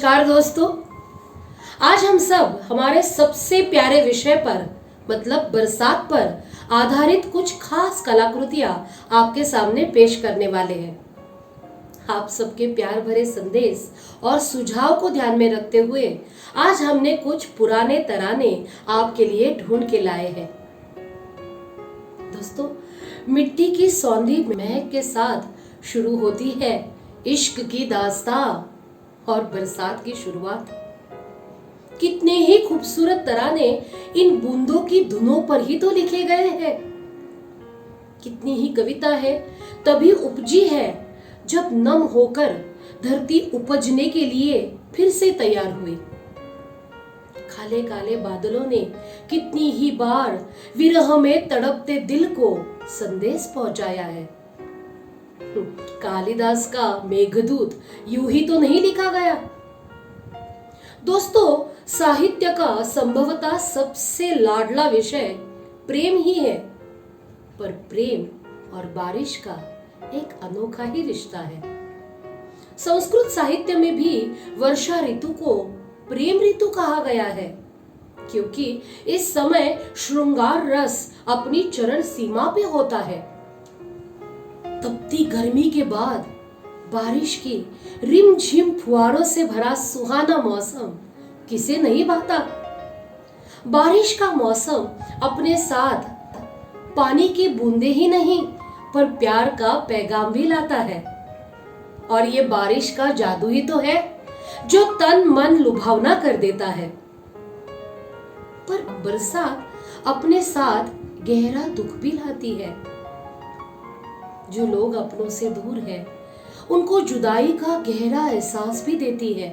नमस्कार दोस्तों। आज हम सब हमारे सबसे प्यारे विषय पर मतलब बरसात पर आधारित कुछ खास कलाकृतियां आपके सामने पेश करने वाले हैं। आप सबके प्यार भरे संदेश और सुझाव को ध्यान में रखते हुए आज हमने कुछ पुराने तराने आपके लिए ढूंढ के लाए हैं। दोस्तों, मिट्टी की सौंधी महक के साथ शुरू होती है इश्क की दास्तां और बरसात की शुरुआत। कितने ही खूबसूरत तराने इन बूंदों की धुनों पर ही तो लिखे गए हैं। कितनी ही कविता है तभी उपजी है जब नम होकर धरती उपजने के लिए फिर से तैयार हुई। काले काले बादलों ने कितनी ही बार विरह में तड़पते दिल को संदेश पहुंचाया है। कालिदास का मेघदूत यूं ही तो नहीं लिखा गया। दोस्तों, साहित्य का संभवतः सबसे लाडला विषय प्रेम ही है, पर प्रेम और बारिश का एक अनोखा ही रिश्ता है। संस्कृत साहित्य में भी वर्षा ऋतु को प्रेम ऋतु कहा गया है, क्योंकि इस समय श्रृंगार रस अपनी चरम सीमा पे होता है। तपती गर्मी के बाद बारिश की रिमझिम फुहारों से भरा सुहाना मौसम किसे नहीं भाता। बारिश का मौसम अपने साथ पानी की बूंदे ही नहीं पर प्यार का पैगाम भी लाता है। और ये बारिश का जादू ही तो है जो तन मन लुभावना कर देता है। पर बरसात अपने साथ गहरा दुख भी लाती है। जो लोग अपनों से दूर हैं, उनको जुदाई का गहरा एहसास भी देती है।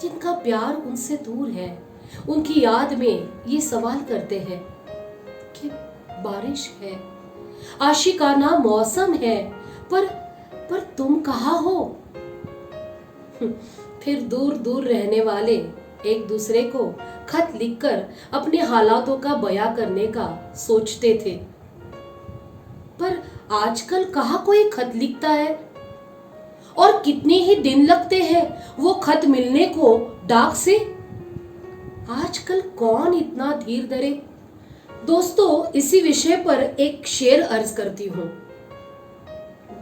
जिनका प्यार उनसे दूर है, उनकी याद में ये सवाल करते हैं कि बारिश है, आशिकाना मौसम है, पर तुम कहाँ हो? फिर दूर दूर रहने वाले एक दूसरे को खत लिखकर अपने हालातों का बयां करने का सोचते थे। पर आजकल कहाँ कोई खत लिखता है? और कितने ही दिन लगते हैं वो खत मिलने को डाक से। आजकल कौन इतना धीर धरे? दोस्तों, इसी विषय पर एक शेर अर्ज करती हूँ।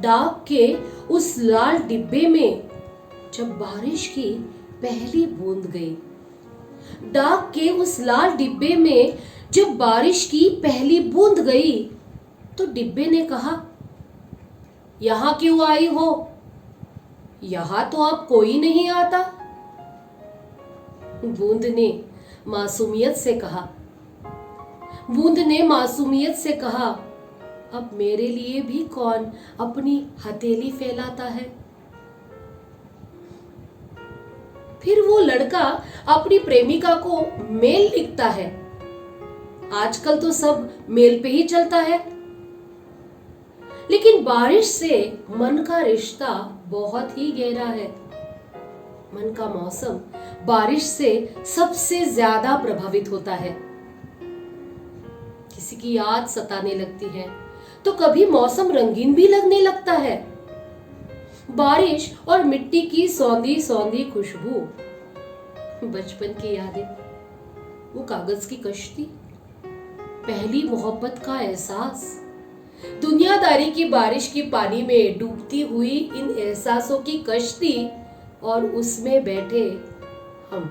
डाक के उस लाल डिब्बे में जब बारिश की पहली बूंद गई। डाक के उस लाल डिब्बे में जब बारिश की पहली बूंद गई तो डिब्बे ने कहा, यहां क्यों आई हो? यहां तो अब कोई नहीं आता। बूंद ने मासूमियत से कहा, अब मेरे लिए भी कौन अपनी हथेली फैलाता है? फिर वो लड़का अपनी प्रेमिका को मेल लिखता है। आजकल तो सब मेल पे ही चलता है। लेकिन बारिश से मन का रिश्ता बहुत ही गहरा है। मन का मौसम बारिश से सबसे ज्यादा प्रभावित होता है। किसी की याद सताने लगती है तो कभी मौसम रंगीन भी लगने लगता है। बारिश और मिट्टी की सौंधी सौंधी खुशबू, बचपन की यादें, वो कागज की कश्ती, पहली मोहब्बत का एहसास, दुनियादारी की बारिश की पानी में डूबती हुई इन एहसासों की कश्ती और उसमें बैठे हम।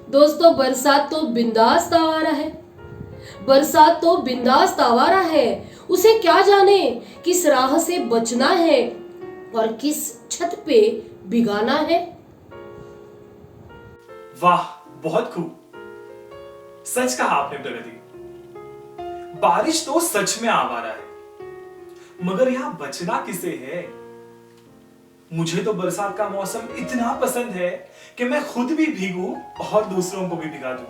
दोस्तों, बरसात तो बिंदास आवारा है। उसे क्या जाने किस राह से बचना है और किस छत पे भिगाना है। वाह, बहुत खूब। सच कहा आपने प्रगति। बारिश तो सच में आवारा है, मगर यहां बचना किसे है? मुझे तो बरसात का मौसम इतना पसंद है कि मैं खुद भी भीगूं और दूसरों को भी भिगा दूं।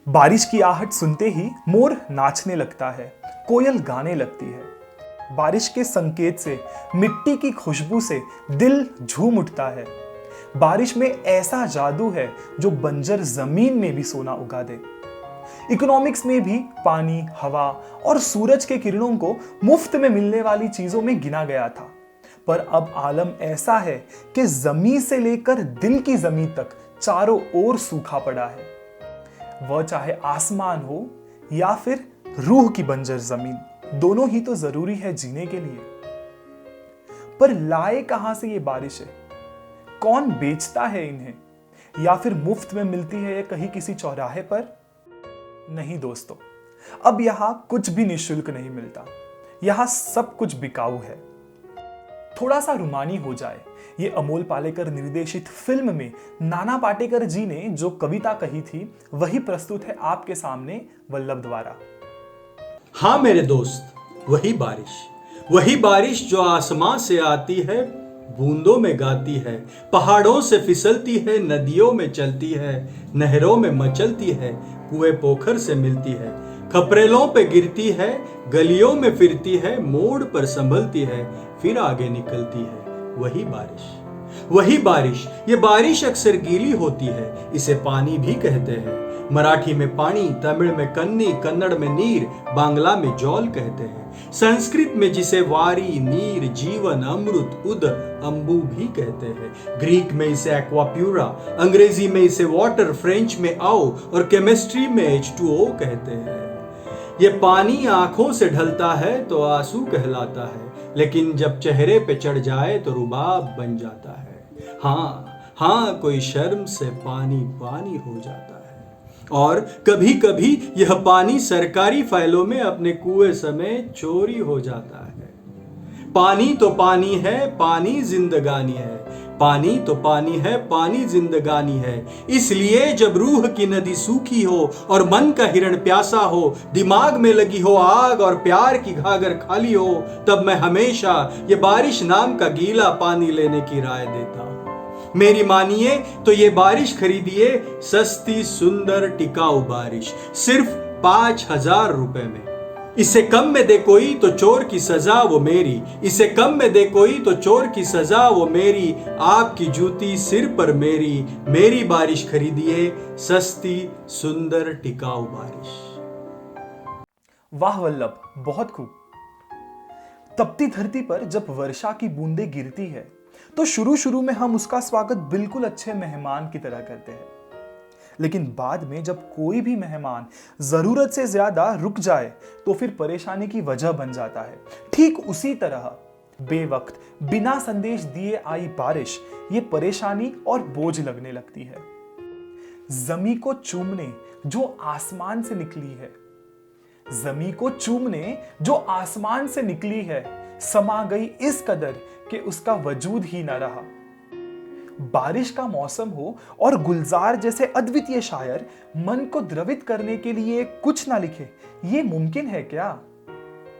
बारिश की आहट सुनते ही मोर नाचने लगता है, कोयल गाने लगती है। बारिश के संकेत से, मिट्टी की खुशबू से दिल झूम उठता है। बारिश में ऐसा जादू है जो बंजर जमीन में भी सोना उगा दे। इकोनॉमिक्स में भी पानी, हवा और सूरज के किरणों को मुफ्त में मिलने वाली चीजों में गिना गया था। पर अब आलम ऐसा है कि जमीन से लेकर दिल की जमीन तक चारों ओर सूखा पड़ा है। वह चाहे आसमान हो या फिर रूह की बंजर जमीन, दोनों ही तो जरूरी है जीने के लिए। पर लाए कहां से ये बारिशें? कौन बेचता है इन्हें? या फिर मुफ्त में मिलती है ये कहीं किसी चौराहे पर? नहीं दोस्तों, अब यहां कुछ भी निशुल्क नहीं मिलता। यहां सब कुछ बिकाऊ है। थोड़ा सा रुमानी हो जाए, ये अमोल पालेकर निर्देशित फिल्म में नाना पाटेकर जी ने जो कविता कही थी वही प्रस्तुत है आपके सामने वल्लभ द्वारा। हाँ मेरे दोस्त, वही बारिश जो आसमां से आती है, बूंदों में गाती है, पहाड़ों से फिसलती है, नदियों में चलती है, नहरों में मचलती है, कुएं पोखर से मिलती है, खपरेलों पे गिरती है, गलियों में फिरती है, मोड़ पर संभलती है, फिर आगे निकलती है। वही बारिश, ये बारिश अक्सर गीली होती है, इसे पानी भी कहते हैं। मराठी में पानी, तमिल में कन्नी, कन्नड़ में नीर, बांग्ला में जौल कहते हैं। संस्कृत में जिसे वारी, नीर, जीवन, अमृत, उद, अंबु भी कहते हैं। ग्रीक में इसे एक्वाप्यूरा, अंग्रेजी में इसे वाटर, फ्रेंच में आओ और केमिस्ट्री में H2O कहते हैं। ये पानी आंखों से ढलता है तो आंसू कहलाता है, लेकिन जब चेहरे पे चढ़ जाए तो रुबाब बन जाता है। हाँ, कोई शर्म से पानी पानी हो जाता है। और कभी कभी यह पानी सरकारी फाइलों में अपने कुएं समेत चोरी हो जाता है। पानी तो पानी है, पानी जिंदगानी है। पानी तो पानी है, पानी जिंदगानी है। इसलिए जब रूह की नदी सूखी हो और मन का हिरण प्यासा हो, दिमाग में लगी हो आग और प्यार की घागर खाली हो, तब मैं हमेशा ये बारिश नाम का गीला पानी लेने की राय देता हूं। मेरी मानिए तो ये बारिश खरीदिए, सस्ती सुंदर टिकाऊ बारिश, सिर्फ 5,000 रुपए में। इसे कम में दे कोई तो चोर की सजा वो मेरी, इसे कम में दे कोई तो चोर की सजा वो मेरी, आपकी जूती सिर पर मेरी बारिश खरीदिए, सस्ती सुंदर टिकाऊ बारिश। वाह वल्लभ, बहुत खूब। तपती धरती पर जब वर्षा की बूंदें गिरती है तो शुरू में हम उसका स्वागत बिल्कुल अच्छे मेहमान की तरह करते हैं, लेकिन बाद में जब कोई भी मेहमान जरूरत से ज्यादा रुक जाए तो फिर परेशानी की वजह बन जाता है। ठीक उसी तरह बेवक्त बिना संदेश दिए आई बारिश ये परेशानी और बोझ लगने लगती है। जमी को चूमने जो आसमान से निकली है, जमी को चूमने जो आसमान से निकली है, समा गई इस कदर कि उसका वजूद ही न रहा। बारिश का मौसम हो और गुलजार जैसे अद्वितीय शायर मन को द्रवित करने के लिए कुछ ना लिखे, ये मुमकिन है क्या?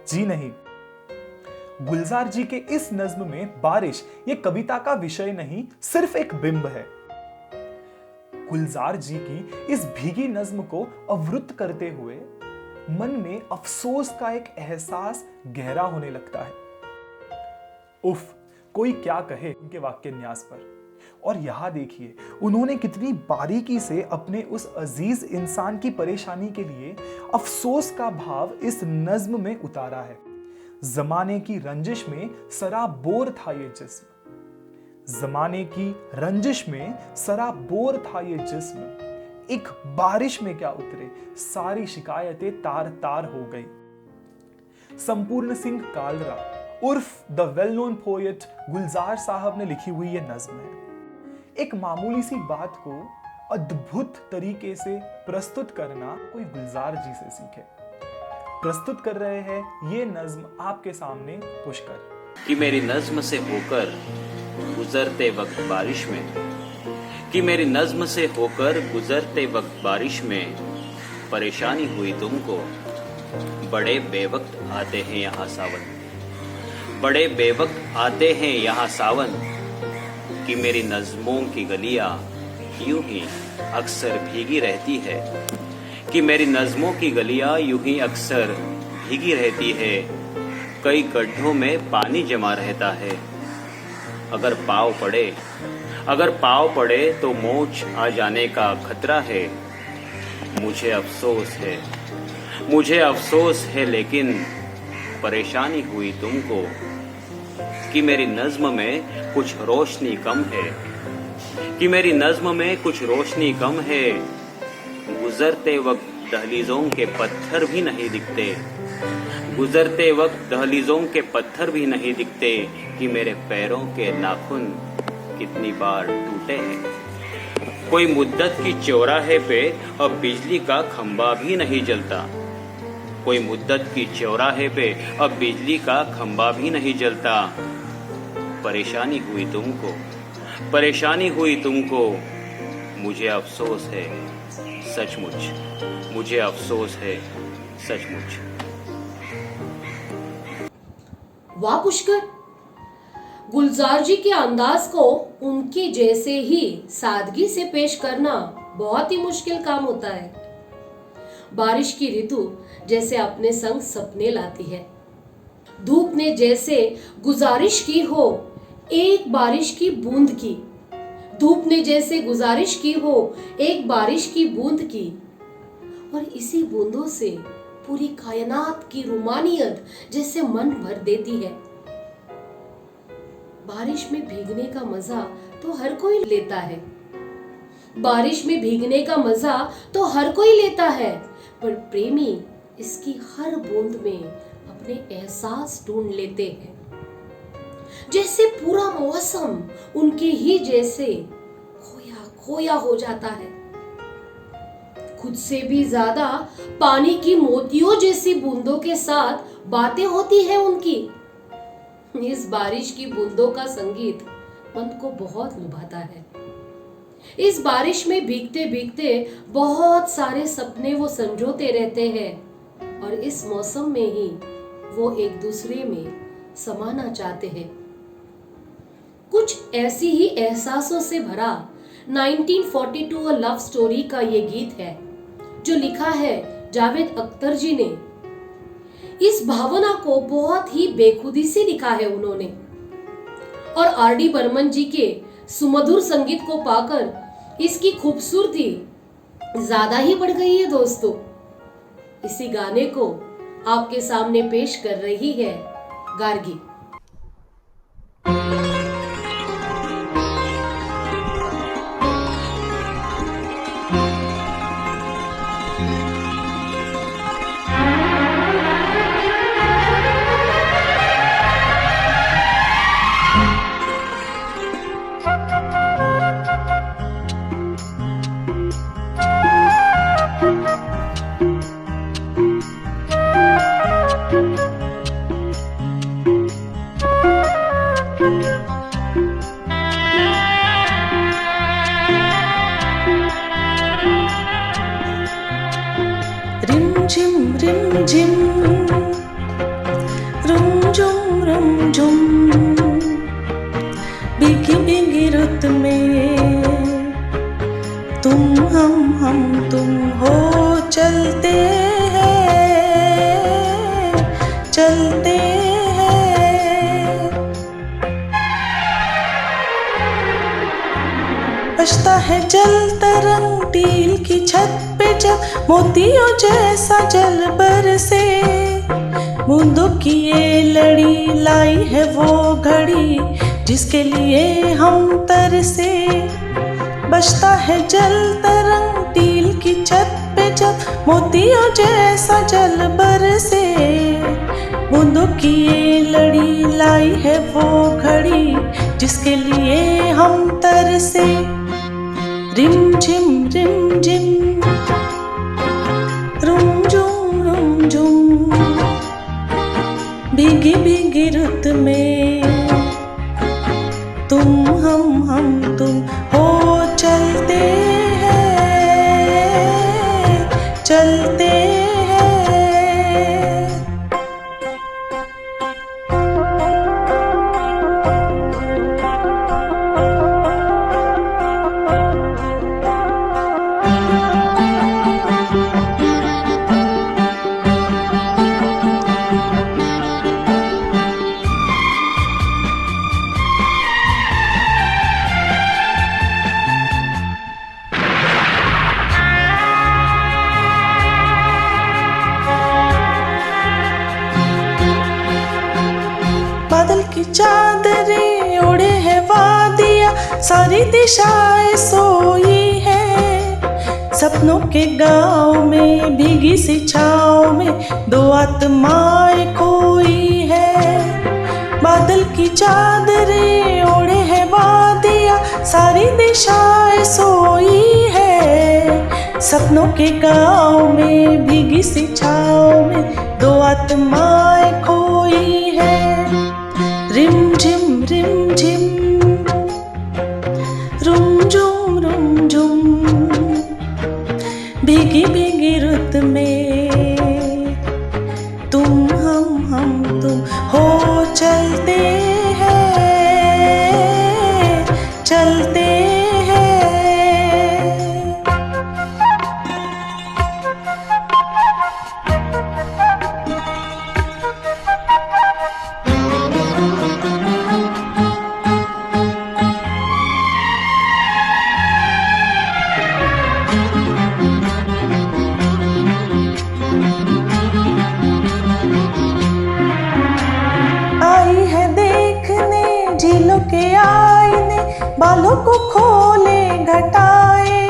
जी नहीं। गुलजार जी के इस नज्म में बारिश ये कविता का विषय नहीं, सिर्फ एक बिंब है। गुलजार जी की इस भीगी नज्म को अवरुद्ध करते हुए मन में अफसोस का एक एहसास गहरा होने लगता है। उफ, कोई क्या कहे उनके वाक्यन्यास पर। और यहां देखिए उन्होंने कितनी बारीकी से अपने उस अजीज इंसान की परेशानी के लिए अफसोस का भाव इस नज्म में उतारा है। जमाने की रंजिश में सराबोर था ये जिस्म, जमाने की रंजिश में सराबोर था ये जिस्म, एक बारिश में क्या उतरे, सारी शिकायतें तार तार हो गई। संपूर्ण सिंह कालरा उर्फ द वेल नोन पोएट गुलजार साहब ने लिखी हुई ये नज्म है। एक मामूली सी बात को अद्भुत तरीके से प्रस्तुत करना कोई गुलजार जी से सीखे। प्रस्तुत कर रहे हैं ये नज्म आपके सामने पुष्कर। कि मेरी नज्म से होकर गुजरते वक्त बारिश में, कि मेरी नज्म से होकर गुजरते वक्त बारिश में परेशानी हुई तुमको। बड़े बेवक्त आते हैं यहाँ सावन, बड़े बेवक्त आते हैं यहाँ सावन, कि मेरी नज़्मों की गलियां यूं ही अक्सर भीगी रहती है, कि मेरी नज़्मों की गलियां यूं ही अक्सर भीगी रहती है। कई गड्ढों में पानी जमा रहता है, अगर पाँव पड़े तो मोच आ जाने का खतरा है। मुझे अफसोस है लेकिन परेशानी हुई तुमको, कि मेरी नज्म में कुछ रोशनी कम है, कि मेरी नज्म में कुछ रोशनी कम है। गुजरते वक्त दहलीजों के पत्थर भी नहीं दिखते, गुजरते वक्त दहलीजों के पत्थर भी नहीं दिखते, कि मेरे पैरों के नाखून कितनी बार टूटे हैं। कोई मुद्दत की चौराहे पे अब बिजली का खंबा भी नहीं जलता, कोई मुद्दत की चौराहे पे अब बिजली का खंबा भी नहीं जलता। परेशानी हुई तुमको, परेशानी हुई तुमको, मुझे अफसोस है सचमुच, मुझे अफसोस है सचमुच। वाह पुष्कर, गुलजार जी के अंदाज को उनके जैसे ही सादगी से पेश करना बहुत ही मुश्किल काम होता है। बारिश की ऋतु जैसे अपने संग सपने लाती है। धूप ने जैसे गुजारिश की हो एक बारिश की बूंद की, धूप ने जैसे गुजारिश की हो एक बारिश की बूंद की, और इसी बूंदों से पूरी कायनात की रुमानियत जैसे मन भर देती है। बारिश में भीगने का मजा तो हर कोई लेता है, बारिश में भीगने का मजा तो हर कोई लेता है, पर प्रेमी इसकी हर बूंद में अपने एहसास ढूंढ लेते हैं। जैसे पूरा मौसम उनके ही जैसे खोया खोया हो जाता है। खुद से भी ज्यादा पानी की मोतियों जैसी बूंदों के साथ बातें होती है उनकी। इस बारिश की बूंदों का संगीत मन को बहुत लुभाता है। इस बारिश में भीगते भीगते बहुत सारे सपने वो संजोते रहते हैं, और इस मौसम में ही वो एक दूसरे में समाना चाहते हैं। कुछ ऐसी ही एहसासों से भरा 1942 अ लव स्टोरी का ये गीत है, जो लिखा है जावेद अख्तर जी ने। इस भावना को बहुत ही बेखुदी से लिखा है उन्होंने, और आर.डी. बर्मन जी के सुमधुर संगीत को पाकर इसकी खूबसूरती ज्यादा ही बढ़ गई है दोस्तों। इसी गाने को आपके सामने पेश कर रही है गार्गी। रिम झिम रुम झुम भीगी भीगी रुत में तुम हम तुम हो चलते हैं चलते हैं। बजता है जल तरंग टील की छत पे जब मोतियों जैसा जल बरसे, बूंदों की ये लड़ी लाई है वो घड़ी जिसके लिए हम तरसे। बजता है जल तरंग टील की छत पे जब मोतियों जैसा जल बरसे, बूंदों की ये लड़ी लाई है वो घड़ी जिसके लिए हम तरसे। रिम झिम रुम झुम भीगी भीगी रुत में तुम हम तुम हो चलते हैं चलते हैं। सारी दिशाएं सोई है। सपनों के गांव में भीगी सी छाँव में दो आत्माएं खोई है। बादल की चादरें ओढ़े है वादियाँ, सारी दिशाएं सोई है। सपनों के गांव में भीगी सी छाँव में दो आत्माएं खोई है। रिम झिम रुम झुम भीगी भीगी रुत में तुम हम तुम हो चलते हैं चलते हैं। आई है देखने झीलों के आईने, बालों को खोले घटाए।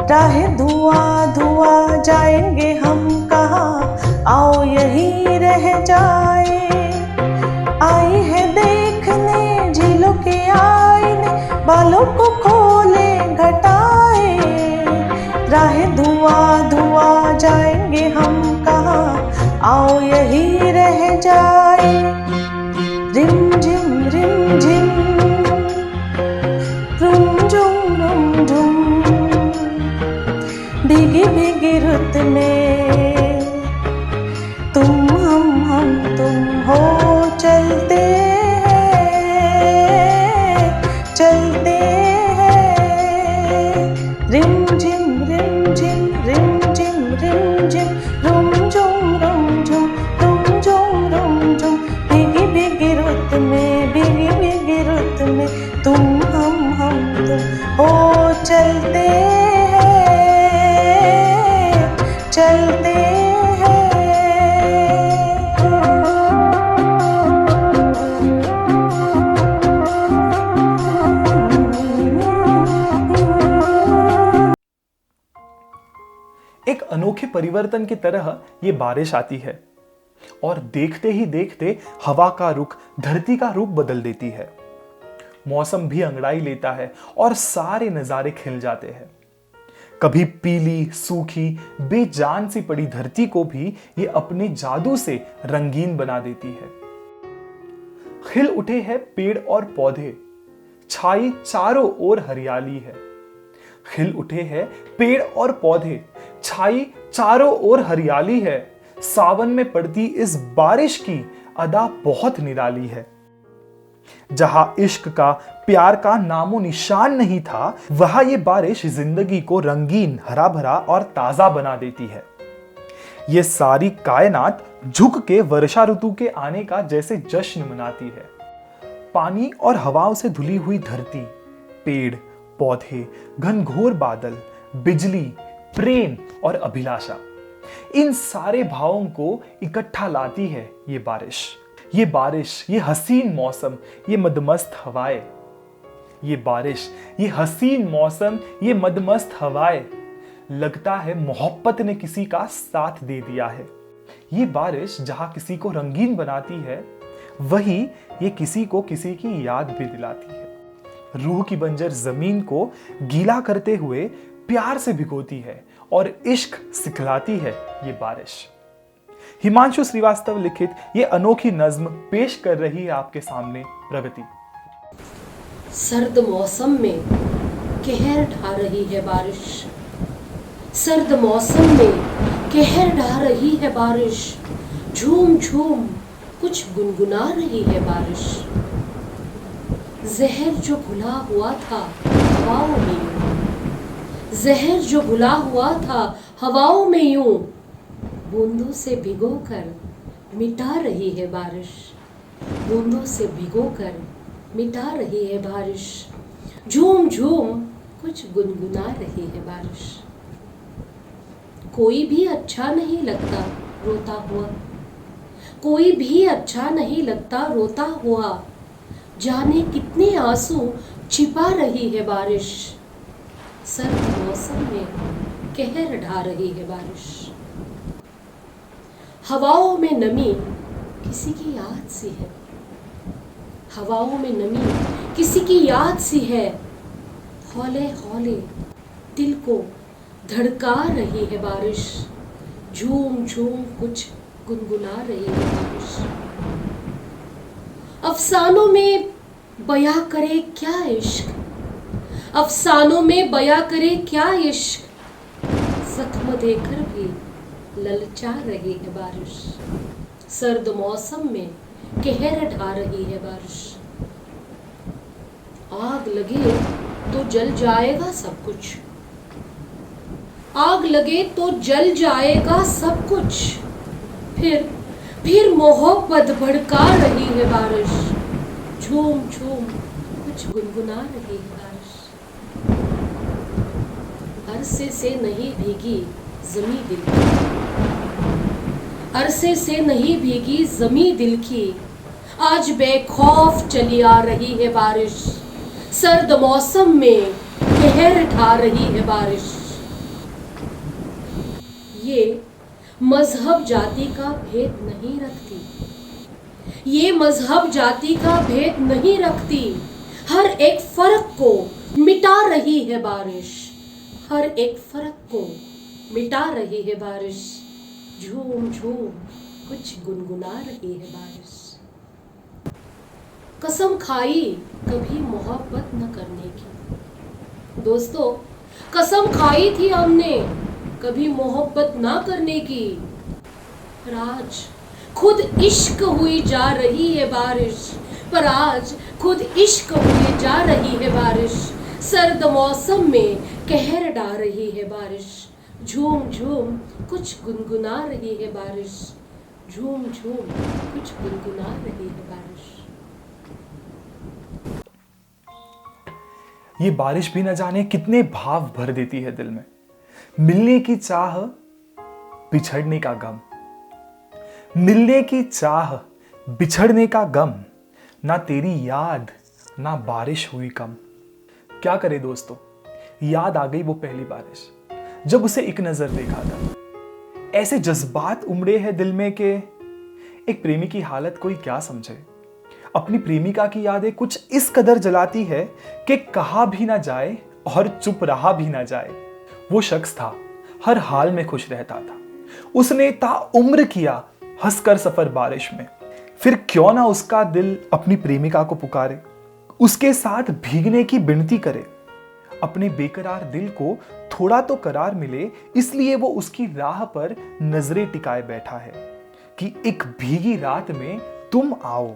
राह धुआं धुआं जाएंगे हम कहाँ, आओ यहीं रह जाए। आई है देखने झीलों के आईने, बालों को खोले घटाए। राह धुआं धुआं जाएंगे हम कहाँ, आओ यहीं रह जाए। रिम झिम रुम झुम भीगी भीगी रुत में तुम हम तुम हो चलते हैं चलते हैं। रिम झिम रुम झुम भीगी भीगी रुत में तुम हम तुम हो चलते हैं चलते एक अनोखे परिवर्तन की तरह ये बारिश आती है और देखते ही देखते हवा का रुख धरती का रूप बदल देती है। मौसम भी अंगड़ाई लेता है और सारे नजारे खिल जाते हैं। कभी पीली सूखी बेजान सी पड़ी धरती को भी ये अपने जादू से रंगीन बना देती है। खिल उठे हैं पेड़ और पौधे, छाई चारों ओर हरियाली है। खिल उठे हैं पेड़ और पौधे, छाई चारों ओर हरियाली है। सावन में पड़ती इस बारिश की अदा बहुत निराली है। जहां इश्क का प्यार का नामो निशान नहीं था, वहां ये बारिश जिंदगी को रंगीन हरा भरा और ताजा बना देती है। ये सारी कायनात झुक के वर्षा ऋतु के आने का जैसे जश्न मनाती है। पानी और हवाओं से धुली हुई धरती, पेड़ पौधे, घनघोर बादल, बिजली, प्रेम और अभिलाषा, इन सारे भावों को इकट्ठा लाती है ये बारिश। ये बारिश, ये हसीन मौसम, ये मदमस्त हवाएं। ये बारिश, ये हसीन मौसम, ये मदमस्त हवाएं। लगता है मोहब्बत ने किसी का साथ दे दिया है। ये बारिश जहां किसी को रंगीन बनाती है, वही ये किसी को किसी की याद भी दिलाती है। रूह की बंजर जमीन को गीला करते हुए प्यार से भिगोती है और इश्क सिखलाती है ये बारिश। हिमांशु श्रीवास्तव लिखित ये अनोखी नज्म पेश कर रही है आपके सामने प्रगति। सर्द मौसम में कहर ढा रही है बारिश, सर्द मौसम में कहर ढा रही है बारिश। झूम झूम कुछ गुनगुना रही है बारिश। जहर जो घुला हुआ था हवाओं में यूं, जहर जो घुला हुआ था हवाओं में यूं, बूंदों से भिगोकर मिटा रही है बारिश। बूंदों से भिगोकर मिटा रही है बारिश। झूम झूम कुछ गुनगुना रही है बारिश। कोई भी अच्छा नहीं लगता रोता हुआ, कोई भी अच्छा नहीं लगता रोता हुआ। जाने कितने आंसू छिपा रही है बारिश, सर्द मौसम में कहर ढा रही है बारिश। हवाओं में नमी किसी की याद सी है, हवाओं में नमी किसी की याद सी है। हौले हौले दिल को धड़का रही है बारिश, झूम झूम कुछ गुनगुना रही है बारिश। अफसानों में बयां करे क्या इश्क, अफसानों में बयां करे क्या इश्क, जख्म देकर भी ललचा रही है बारिश। सर्द मौसम में कहर ढा रही है बारिश। आग लगे तो जल जाएगा सब कुछ, आग लगे तो जल जाएगा सब कुछ। फिर मोहब्बत भड़का रही है बारिश, झूम झूम कुछ गुनगुना रही है बारिश। अरसे से नहीं भीगी जमी दिल की, अरसे से नहीं भीगी जमी दिल की, आज बेखौफ चली आ रही है बारिश। सर्द मौसम में कहर ढा रही है बारिश। ये मजहब जाति का भेद नहीं रखती, ये मजहब जाति का भेद नहीं रखती, हर एक फर्क को मिटा रही है बारिश, हर एक फर्क को मिटा रही है बारिश। झूम झूम कुछ गुनगुना रही है बारिश। कसम खाई कभी मोहब्बत न करने की, दोस्तों कसम खाई थी हमने कभी मोहब्बत ना करने की, पर आज खुद इश्क हुई जा रही है बारिश, पर आज खुद इश्क हुई जा रही है बारिश। सर्द मौसम में कहर ढा रही है बारिश, झूम झूम कुछ गुनगुना रही है बारिश, झूम झूम कुछ गुनगुना रही है बारिश। ये बारिश भी न जाने कितने भाव भर देती है दिल में। मिलने की चाह, बिछड़ने का गम, मिलने की चाह, बिछड़ने का गम, ना तेरी याद ना बारिश हुई कम। क्या करे दोस्तों, याद आ गई वो पहली बारिश जब उसे एक नजर देखा था। ऐसे जज्बात उमड़े हैं दिल में कि एक प्रेमी की हालत कोई क्या समझे। अपनी प्रेमिका की यादें कुछ इस कदर जलाती है कि कहा भी ना जाए और चुप रहा भी ना जाए। वो शख्स था, हर हाल में खुश रहता था, उसने ताउम्र किया हंसकर सफर बारिश में। फिर क्यों ना उसका दिल अपनी प्रेमिका को पुकारे, उसके साथ भीगने की विनती करे। अपने बेकरार दिल को थोड़ा तो करार मिले, इसलिए वो उसकी राह पर नजरें टिकाए बैठा है कि एक भीगी रात में तुम आओ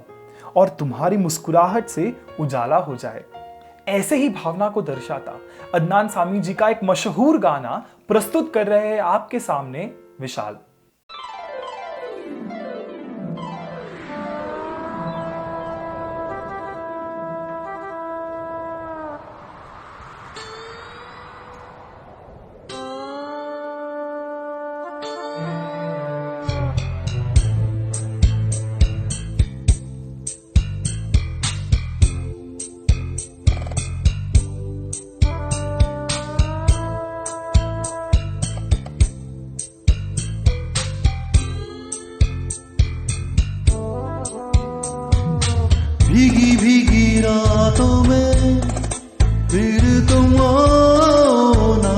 और तुम्हारी मुस्कुराहट से उजाला हो जाए। ऐसे ही भावना को दर्शाता अदनान सामी जी का एक मशहूर गाना प्रस्तुत कर रहे हैं आपके सामने विशाल। भीगी भीगी रातों में फिर तुम आना,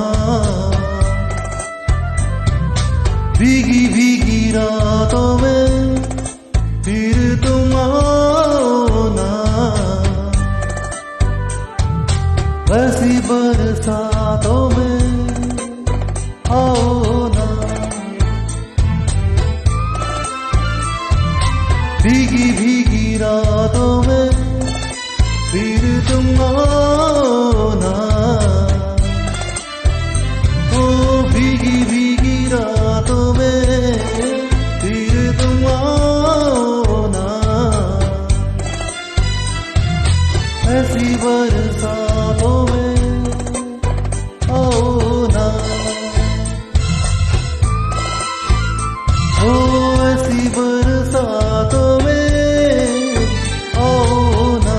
भीगी भीगी रातों में फिर तुम आना, ऐसी बरसातों में आओ ना, भीगी भीगी रातों में फिर तुम आना, ओ भीगी भीगी रातों में फिर तुम आना, ऐसी बरसातों में आओ ना, ओ ऐसी बरसातों में आओ ना,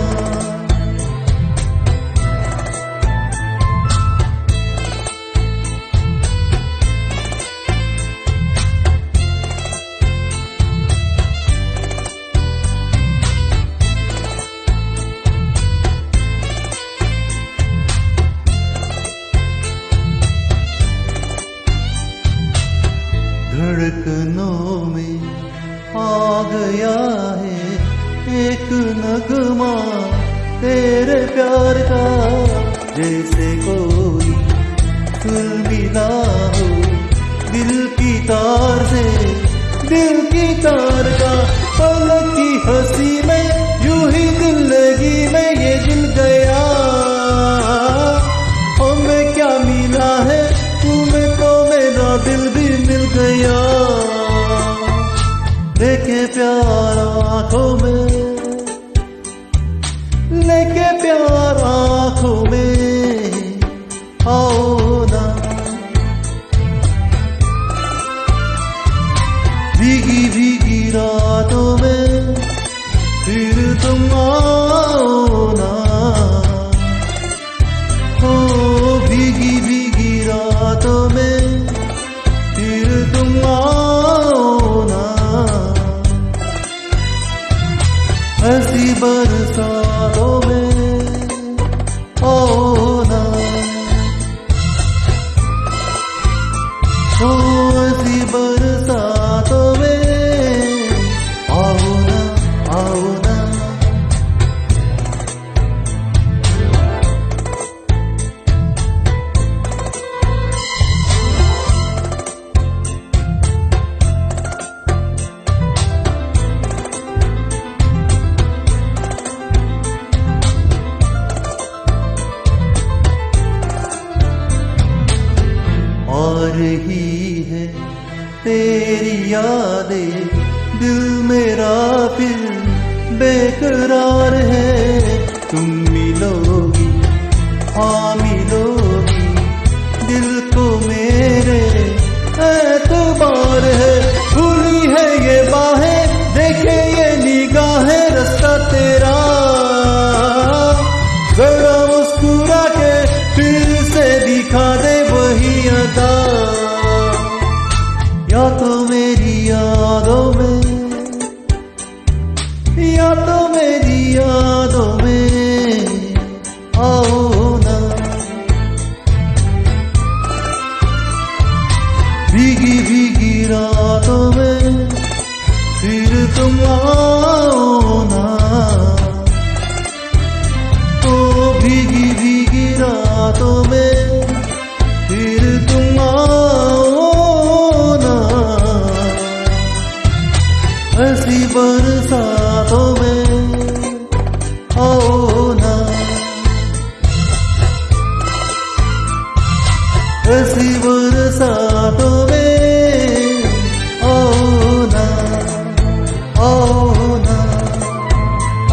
सपनों में आ गया है एक नगमा तेरे प्यार का, जैसे कोई सुर मिला हो दिल की तार से, दिल की तार का। पलक की हंसी में यूं ही दिल लगी में ये दिल गया, हमें क्या मिला है तुम्हें तो मेरा दिल भी मिल गया। लेके प्यार आंखों में, लेके प्यार आंखों में आओ ना, भीगी भीगी रातों में फिर तुम आओ ना, हो भीगी भीगी रातों में फिर तुम आओ ना, ऐसी बरसातों में आओ ना, हो ऐसी बरसातों में आओ ना, आओ ना। आ रही है तेरी यादें, दिल मेरा फिर बेकरार है। तुम मिलोगी, हाँ मिलोगी, दिल को मेरे एतबार है। खुली है ये बाहें, देखे ये निगाहें, रास्ता तेरा जरा मुस्कुरा के फिर से दिखा दे वही अदा, या तो मेरी यादों में, या तो मेरी यादों में आओ ना, भीगी भीगी रातों में फिर तुम आओ ना, ओ भीगी भीगी रातों में फिर तुम आओ ना, ऐसी बरसातों में आओ ना, ऐसी बरसातों में आओ ना, आओ ना,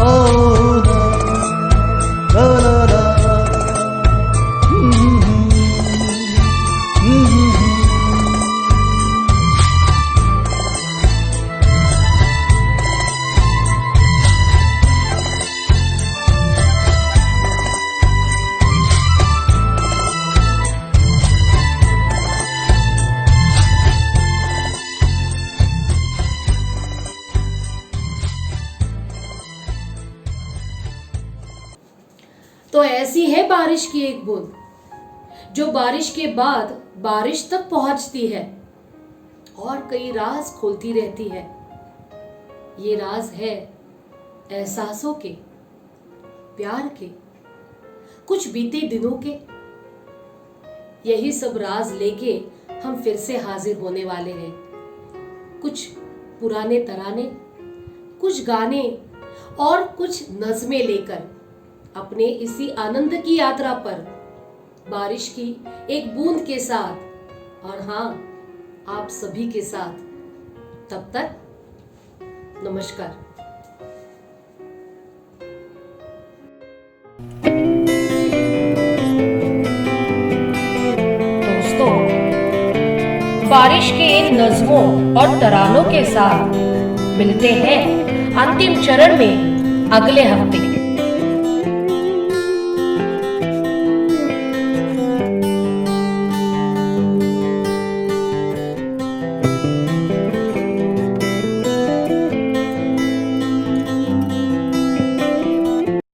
आओ ना, ला ला ला। तो ऐसी है बारिश की एक बूंद, जो बारिश के बाद बारिश तक पहुंचती है और कई राज खोलती रहती है। ये राज है एहसासों के, प्यार के, कुछ बीते दिनों के। यही सब राज लेके हम फिर से हाजिर होने वाले हैं। कुछ पुराने तराने, कुछ गाने और कुछ नज़में लेकर अपने इसी आनंद की यात्रा पर, बारिश की एक बूंद के साथ, और हाँ, आप सभी के साथ। तब तक नमस्कार। दोस्तों, बारिश के इन नज़मों और तरानों के साथ मिलते हैं अंतिम चरण में अगले हफ्ते।